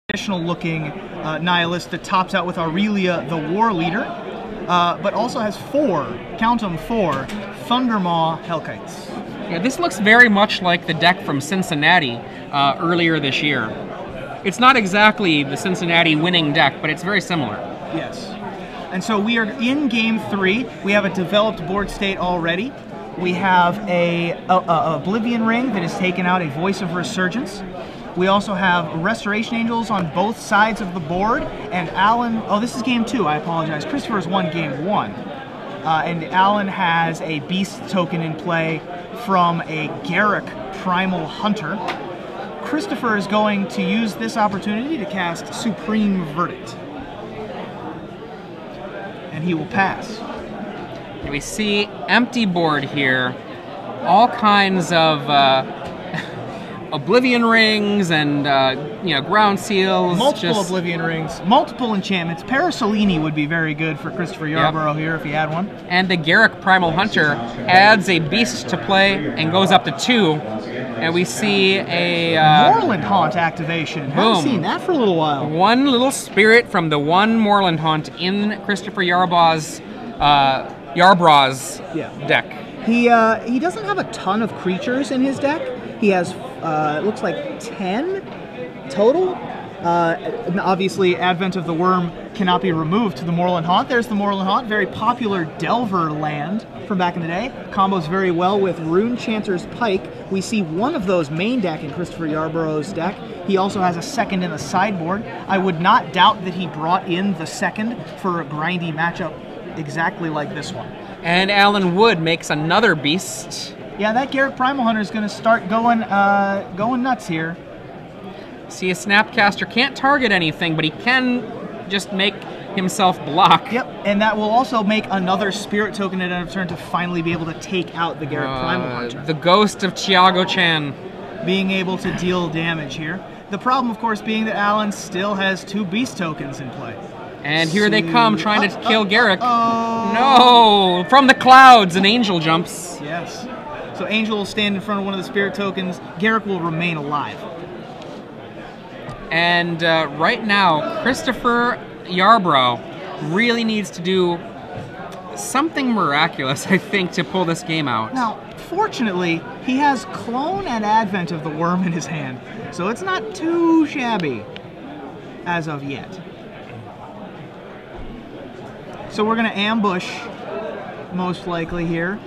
traditional looking nihilist that tops out with Aurelia, the war leader, but also has 4, count them 4, Thundermaw Hellkites. Yeah, this looks very much like the deck from Cincinnati earlier this year. It's not exactly the Cincinnati winning deck, but it's very similar. Yes. And so we are in Game 3. We have a developed board state already. We have a Oblivion Ring that has taken out a Voice of Resurgence. We also have Restoration Angels on both sides of the board, and Alan, oh, this is Game 2, I apologize. Christopher's won Game 1. And Alan has a Beast token in play from a Garrick Primal Hunter. Christopher is going to use this opportunity to cast Supreme Verdict. And he will pass. We see empty board here, all kinds of Oblivion Rings and ground seals. Multiple Oblivion Rings, multiple enchantments. Parasolini would be very good for Christopher Yarbrough here if he had one. And the Garrick Primal Hunter adds a beast to play and goes up to 2. And we see a Moorland Haunt activation. Boom. Haven't seen that for a little while. One little spirit from the one Moorland Haunt in Christopher Yarbrough's deck. He doesn't have a ton of creatures in his deck. He has, it looks like 10 total. Obviously, Advent of the Worm cannot be removed to the Moorland Haunt. There's the Moorland Haunt, very popular Delver land from back in the day. Combos very well with Rune Chanter's Pike. We see one of those main deck in Christopher Yarbrough's deck. He also has a second in the sideboard. I would not doubt that he brought in the second for a grindy matchup exactly like this one. And Alan Wood makes another beast. Yeah, that Garrick Primal Hunter is going to start going nuts here. See, a Snapcaster can't target anything, but he can just make himself block. Yep, and that will also make another Spirit token at end of turn to finally be able to take out the Garrick Primal Hunter. The ghost of Tiago Chan. Being able to deal damage here. The problem, of course, being that Alan still has 2 Beast tokens in play. And here they come, trying to kill Garrick. No! From the clouds, an angel jumps. Yes. So Angel will stand in front of one of the Spirit tokens. Garrick will remain alive. And right now, Christopher Yarbrough really needs to do something miraculous, I think, to pull this game out. Now, fortunately, he has Clone and Advent of the Worm in his hand, so it's not too shabby as of yet. So we're going to ambush, most likely here,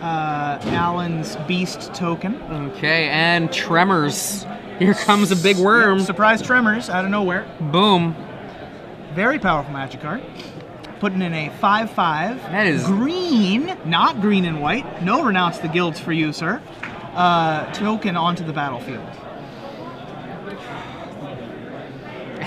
Alan's Beast token. Okay, and Tremors. Here comes a big worm. Yep, surprise Tremors out of nowhere. Boom. Very powerful magic card. Putting in a 5/5. That is green, not green and white. No Renounce the Guilds for you, sir. Token onto the battlefield.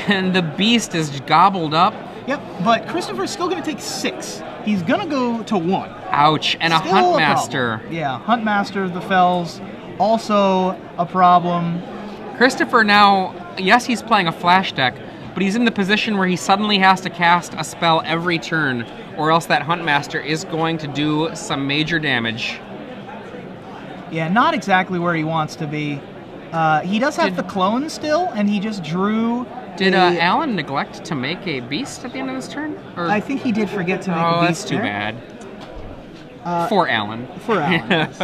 And the beast is gobbled up. Yep, but Christopher's still going to take 6. He's going to go to 1. Ouch, and Still a Huntmaster. Yeah, Huntmaster of the Fells, also a problem. Christopher now, yes, he's playing a flash deck, but he's in the position where he suddenly has to cast a spell every turn, or else that Huntmaster is going to do some major damage. Yeah, not exactly where he wants to be. He does have the clone still, and he just drew... Did Alan neglect to make a beast at the end of his turn? Or? I think he did forget to make a beast. Oh, that's too bad. For Alan. For Alan, yes.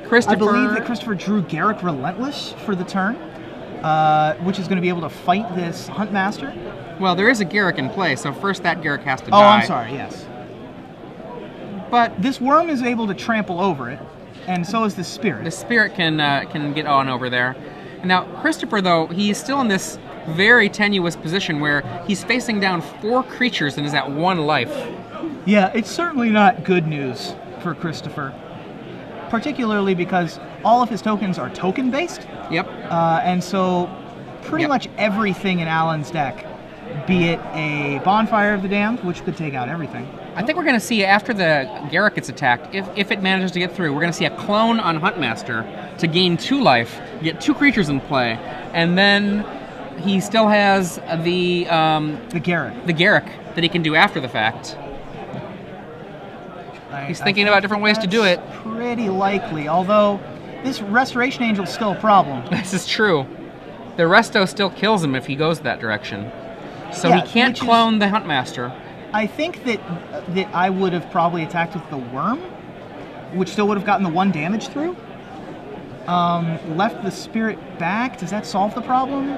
Christopher... I believe that Christopher drew Garrick Relentless for the turn, which is going to be able to fight this Huntmaster. Well, there is a Garrick in play, so first that Garrick has to die. Oh, I'm sorry, yes. But this worm is able to trample over it, and so is the Spirit. The Spirit can get on over there. Now, Christopher, though, he's still in this very tenuous position where he's facing down 4 creatures and is at 1 life. Yeah, it's certainly not good news for Christopher, particularly because all of his tokens are token-based. Yep. And so pretty much everything in Alan's deck, be it a Bonfire of the Damned, which could take out everything. I think we're going to see, after the Garrick gets attacked, if it manages to get through, we're going to see a clone on Huntmaster to gain 2 life, get 2 creatures in play, and then he still has the Garrick that he can do after the fact. He's thinking about different ways to do it. Pretty likely, although this Restoration Angel is still a problem. This is true. the resto still kills him if he goes that direction. So Yeah, he can't which is- clone the Huntmaster. I think that I would have probably attacked with the worm, which still would have gotten the 1 damage through. Left the spirit back. Does that solve the problem?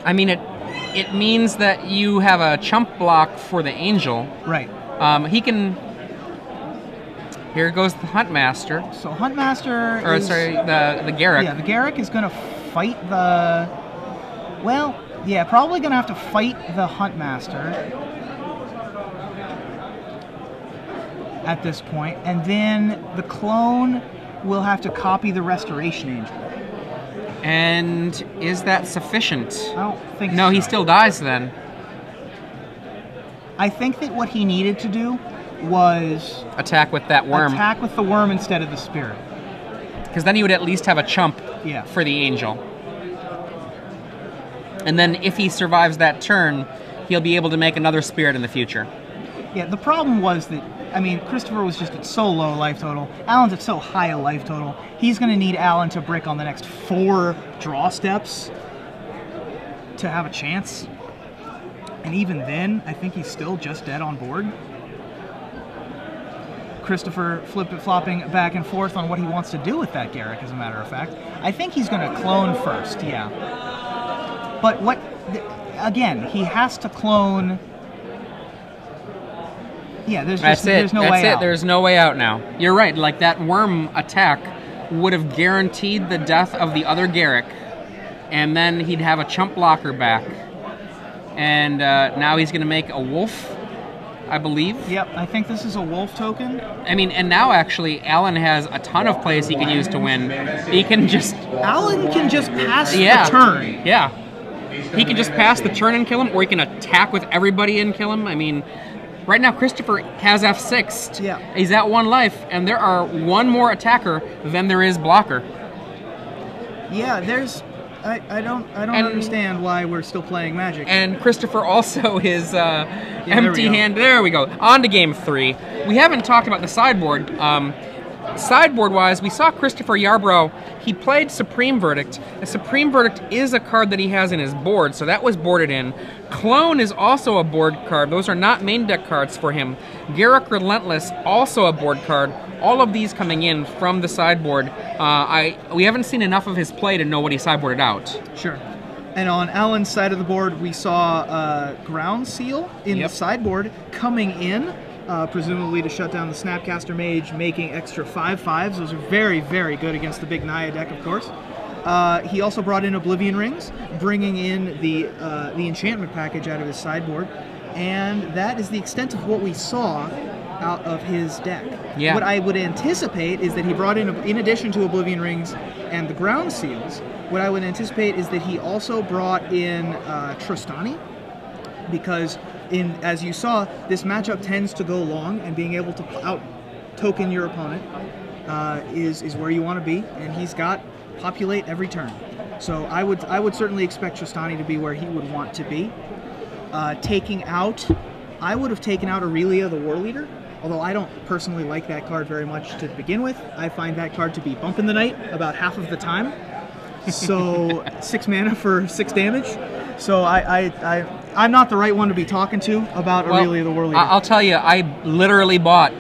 I mean, it means that you have a chump block for the Angel. Right. He can... Here goes the Huntmaster. So Huntmaster Or, is... sorry, the Garrick. Yeah, the Garrick is going to fight the... Well, yeah, probably going to have to fight the Huntmaster at this point, and then the clone will have to copy the Restoration Angel. And is that sufficient? I don't think No, so. he still dies then. I think that what he needed to do was Attack with that worm. attack with the worm instead of the spirit. Because then he would at least have a chump Yeah. for the Angel. And then if he survives that turn, he'll be able to make another spirit in the future. Yeah, the problem was that, I mean, Christopher was just at so low life total. Alan's at so high a life total. He's going to need Alan to brick on the next 4 draw steps to have a chance. And even then, I think he's still just dead on board. Christopher flip-flopping back and forth on what he wants to do with that Garrick, as a matter of fact. I think he's going to clone first, yeah. But what... Again, he has to clone... Yeah, there's no way out. There's no way out now. You're right. Like, that worm attack would have guaranteed the death of the other Garrick, and then he'd have a chump blocker back. And now he's going to make a wolf, I believe. Yep, I think this is a wolf token. I mean, and now actually, Alan has a ton of plays he can use to win. He can just... Alan can just pass the turn. Yeah. He can just pass the turn and kill him, or he can attack with everybody and kill him. I mean... Right now, Christopher has F6'd. Yeah. He's at 1 life, and there are 1 more attacker than there is blocker. Yeah, there's... I don't understand why we're still playing Magic. And Christopher also is there empty we go. hand. There we go. On to game 3. We haven't talked about the sideboard. Sideboard-wise, we saw Christopher Yarbrough. He played Supreme Verdict. A Supreme Verdict is a card that he has in his board, so that was boarded in. Clone is also a board card. Those are not main deck cards for him. Garrick Relentless, also a board card. All of these coming in from the sideboard. We haven't seen enough of his play to know what he sideboarded out. Sure. And on Alan's side of the board, we saw Ground Seal in the sideboard coming in. Presumably to shut down the Snapcaster Mage, making extra 5/5s. Those are very, very good against the big Naya deck, of course. He also brought in Oblivion Rings, bringing in the enchantment package out of his sideboard, and that is the extent of what we saw out of his deck. Yeah. What I would anticipate is that he brought in addition to Oblivion Rings and the Ground Seals, what I would anticipate is that he also brought in Trostani, because as you saw, this matchup tends to go long, and being able to out-token your opponent is where you want to be, and he's got populate every turn. So I would certainly expect Trostani to be where he would want to be. I would have taken out Aurelia the War Leader, although I don't personally like that card very much to begin with. I find that card to be bump in the night about half of the time. So 6 mana for 6 damage. So I'm not the right one to be talking to about Aurelia the War Leader. I'll tell you, I literally bought,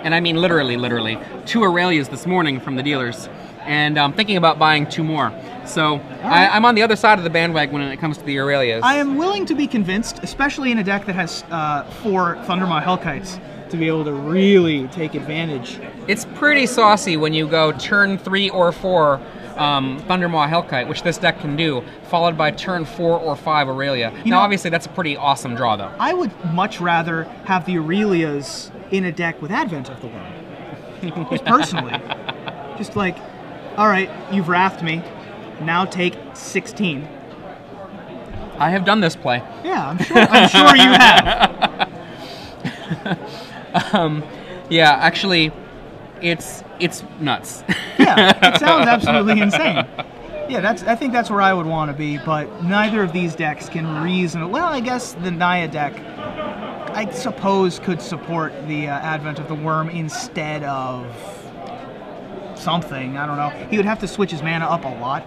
and I mean literally, 2 Aurelias this morning from the dealers, and I'm thinking about buying 2 more. So I'm on the other side of the bandwagon when it comes to the Aurelias. I am willing to be convinced, especially in a deck that has 4 Thundermaw Hellkites, to be able to really take advantage. It's pretty saucy when you go turn 3 or 4 Thundermaw Hellkite, which this deck can do, followed by turn 4 or 5 Aurelia. Now, obviously, that's a pretty awesome draw, though. I would much rather have the Aurelias in a deck with Advent of the Worm. Just personally. Just like, all right, you've wrathed me. Now take 16. I have done this play. Yeah, I'm sure you have. Yeah, actually, it's nuts. Yeah, it sounds absolutely insane. Yeah, I think that's where I would want to be, but neither of these decks can reason. Well, I guess the Naya deck, I suppose, could support the Advent of the Worm instead of something. I don't know. He would have to switch his mana up a lot.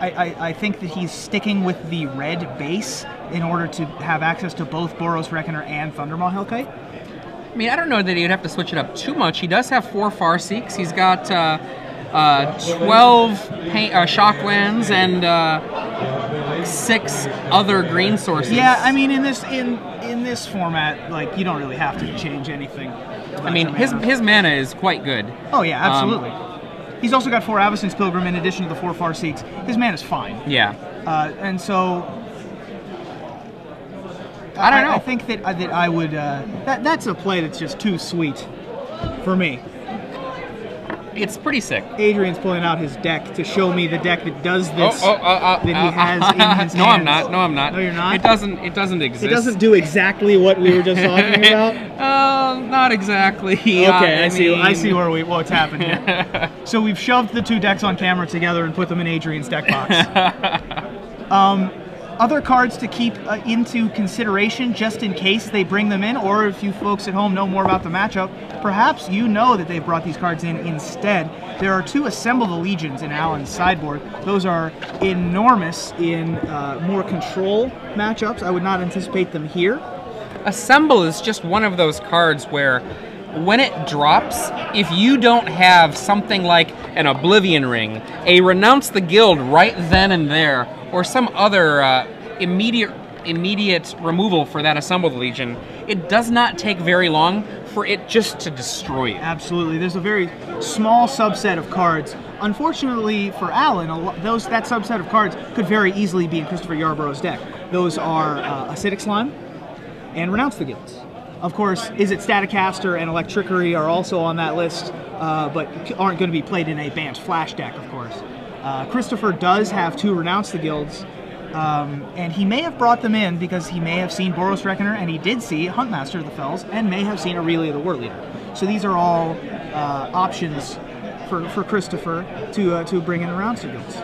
I think that he's sticking with the red base in order to have access to both Boros Reckoner and Thundermaw Hellkite. I mean, I don't know that he'd have to switch it up too much. He does have 4 Farseeks. He's got 12 Shocklands and 6 other green sources. Yeah, I mean, in this format, like, you don't really have to change anything. I mean, his mana is quite good. Oh yeah, absolutely. He's also got 4 Avacyn's Pilgrim in addition to the 4 Farseeks. His mana's fine. Yeah. And so I don't know. I think that I would. That's a play that's just too sweet for me. It's pretty sick. Adrian's pulling out his deck to show me the deck that does this that he has in his No, hands. I'm not. No, I'm not. No, you're not? It doesn't exist. It doesn't do exactly what we were just talking about? Not exactly. Okay, I see what's happened here. So we've shoved the 2 decks on camera together and put them in Adrian's deck box. Other cards to keep into consideration just in case they bring them in, or if you folks at home know more about the matchup, perhaps you know that they've brought these cards in instead. There are 2 Assemble the Legions in Alan's sideboard. Those are enormous in more control matchups. I would not anticipate them here. Assemble is just one of those cards where when it drops, if you don't have something like an Oblivion Ring, a Renounce the Guild right then and there, or some other immediate removal for that Assembled Legion, it does not take very long for it just to destroy you. Absolutely. There's a very small subset of cards. Unfortunately for Alan, that subset of cards could very easily be in Christopher Yarbrough's deck. Those are Acidic Slime and Renounce the Guilds. Of course, Is It Staticaster and Electrickery are also on that list, but aren't going to be played in a Bant Flash deck, of course. Christopher does have 2 Renounce the Guilds, and he may have brought them in because he may have seen Boros Reckoner, and he did see Huntmaster of the Fells, and may have seen Aurelia the War Leader. So these are all options for Christopher to bring in Renounce the Guilds.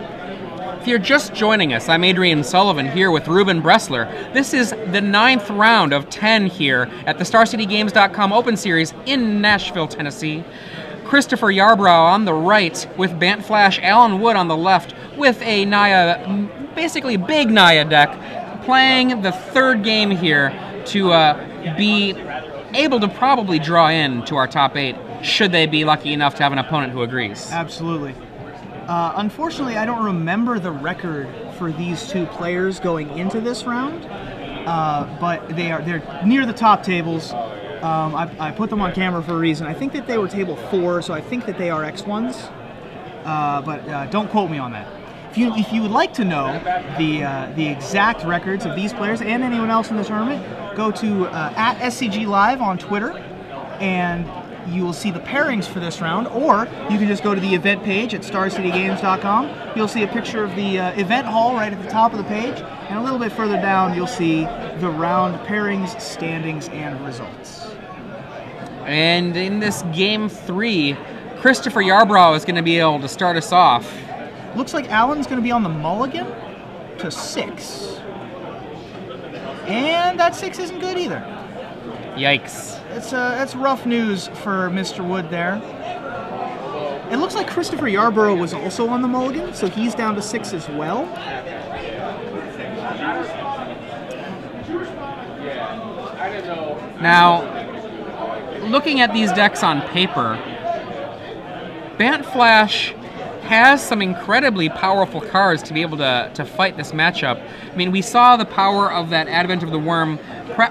If you're just joining us, I'm Adrian Sullivan here with Ruben Bressler. This is the 9th round of 10 here at the StarCityGames.com Open Series in Nashville, Tennessee. Christopher Yarbrough on the right with Bant Flash, Alan Wood on the left with a Naya, basically big Naya deck, playing the 3rd game here to be able to probably draw in to our top 8, should they be lucky enough to have an opponent who agrees. Absolutely. Unfortunately, I don't remember the record for these 2 players going into this round, but they're near the top tables. I put them on camera for a reason. I think that they were table 4, so I think that they are X1s, but don't quote me on that. If you would like to know the exact records of these players and anyone else in the tournament, go to at SCG Live on Twitter, and you will see the pairings for this round, or you can just go to the event page at StarCityGames.com. You'll see a picture of the event hall right at the top of the page, and a little bit further down you'll see the round pairings, standings, and results. And in this game 3, Christopher Yarbrough is going to be able to start us off. Looks like Alan's going to be on the mulligan to 6. And that 6 isn't good either. Yikes. That's rough news for Mr. Wood there. It looks like Christopher Yarbrough was also on the mulligan, so he's down to 6 as well. Now, looking at these decks on paper, Bant Flash has some incredibly powerful cards to be able to fight this matchup. I mean, we saw the power of that Advent of the Worm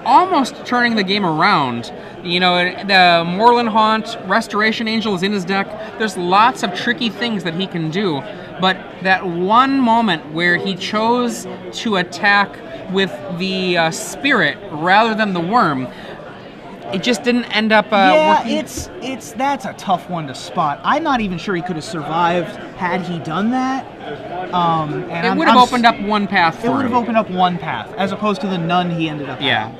almost turning the game around. You know, the Moorland Haunt, Restoration Angel is in his deck. There's lots of tricky things that he can do, but that one moment where he chose to attack with the Spirit rather than the Worm, it just didn't end up working. That's a tough one to spot. I'm not even sure he could have survived had he done that. And it would have opened up one path for him. It would have opened up one path, as opposed to the none he ended up having.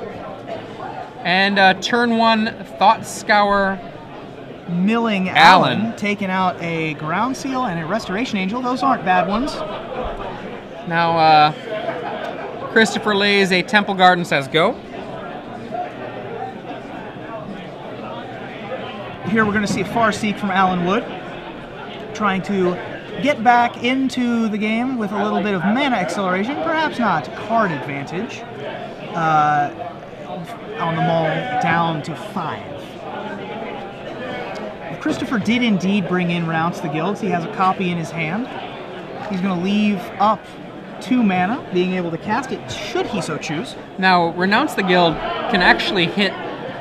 And turn 1, Thought Scour, milling Alan, taking out a Ground Seal and a Restoration Angel. Those aren't bad ones. Now, Christopher lays a Temple Guard and says go. Here we're going to see a Farseek from Alan Wood, trying to get back into the game with a little bit of mana acceleration, perhaps not card advantage, on the Maul down to 5. Christopher did indeed bring in Renounce the Guilds. He has a copy in his hand. He's going to leave up 2 mana, being able to cast it should he so choose. Now, Renounce the Guild can actually hit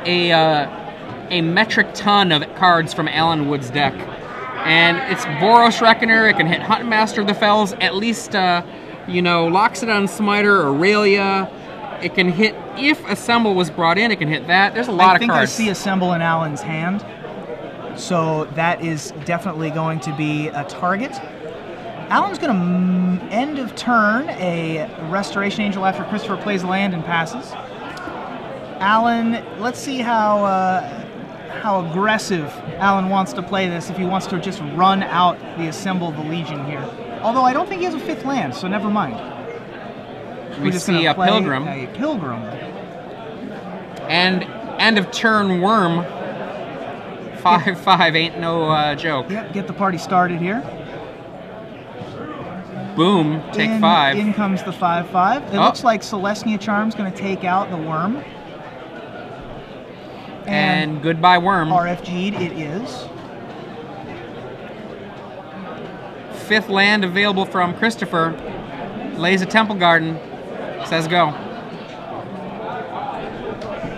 a metric ton of cards from Alan Wood's deck. And it's Boros Reckoner, it can hit Huntmaster of the Fells, at least, Loxodon Smiter, Aurelia. It can hit, if Assemble was brought in, it can hit that. There's a lot of cards. I think I see Assemble in Alan's hand. So that is definitely going to be a target. Alan's going to end of turn a Restoration Angel after Christopher plays land and passes. Alan, let's see how aggressive Alan wants to play this, if he wants to just run out the Assemble the Legion here. Although I don't think he has a 5th land, so never mind. We see a Pilgrim. A Pilgrim. And end of turn Worm. 5/5 ain't no joke. Yep, get the party started here. Boom, take 5. In comes the 5/5. It looks like Celestia Charm's going to take out the Worm. And goodbye, Worm. RFG'd it is. 5th land available from Christopher. Lays a Temple Garden. Says go.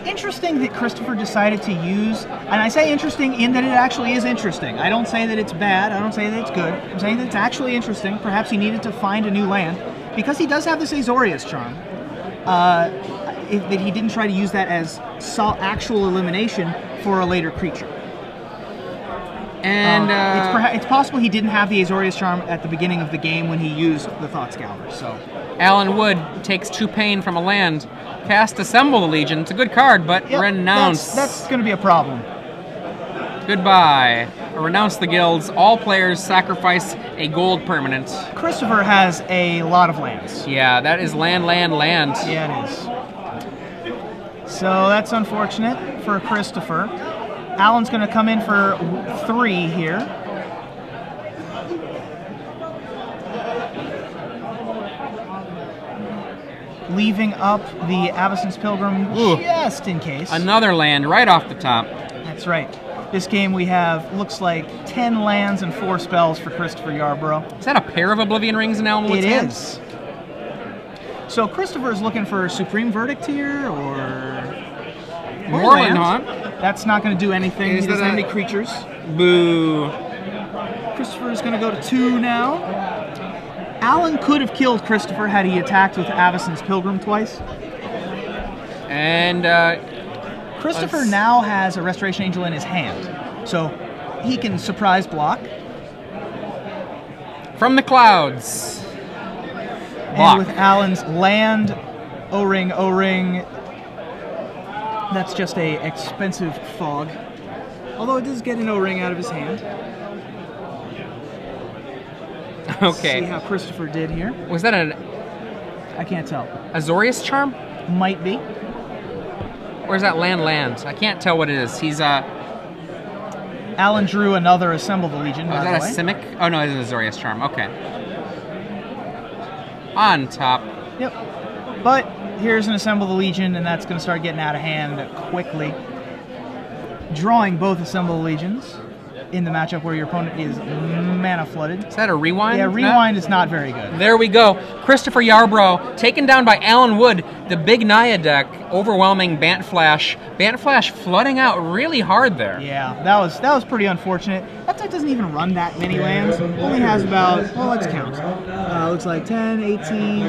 Interesting that Christopher decided to use, and I say interesting in that it actually is interesting. I don't say that it's bad, I don't say that it's good. I'm saying that it's actually interesting. Perhaps he needed to find a new land. Because he does have this Azorius Charm, that he didn't try to use that as actual elimination for a later creature. And it's possible he didn't have the Azorius Charm at the beginning of the game when he used the Thought Scour. So Alan Wood takes 2 pain from a land. Cast Assemble the Legion. It's a good card, but Renounce. That's going to be a problem. Goodbye. Renounce the Guilds. All players sacrifice a gold permanent. Christopher has a lot of lands. Yeah, that is land. Yeah, it is. So that's unfortunate for Christopher. Alan's going to come in for 3 here. Leaving up the Avacyn's Pilgrim just in case. Another land right off the top. That's right. This game we have, looks like 10 lands and 4 spells for Christopher Yarbrough. Is that a pair of Oblivion Rings in Alan Wood's hand? It is. So Christopher is looking for Supreme Verdict here, or Moorland Haunt. That's not going to do anything. He doesn't have any creatures. Boo. Christopher is going to go to 2 now. Alan could have killed Christopher had he attacked with Avacyn's Pilgrim twice. And Christopher now has a Restoration Angel in his hand, so he can surprise block. From the clouds. And with Alan's land, O-Ring, that's just a expensive fog. Although it does get an O-Ring out of his hand. Okay. See how Christopher did here. Was that an... I can't tell. Azorius Charm? Might be. Or is that land? I can't tell what it is. He's Alan drew another Assemble the Legion, by the way. Is that a Simic? Oh no, it's an Azorius Charm. Okay. On top. Yep. But here's an Assemble the Legion, and that's going to start getting out of hand quickly. Drawing both Assemble the Legions in the matchup where your opponent is mana flooded. Is that a Rewind? Yeah, Rewind is not very good. There we go. Christopher Yarbrough taken down by Alan Wood. The big Naya deck, overwhelming Bant Flash. Bant Flash flooding out really hard there. Yeah, that was pretty unfortunate. That deck doesn't even run that many lands. Only has about, well, let's count. Looks like 10, 18...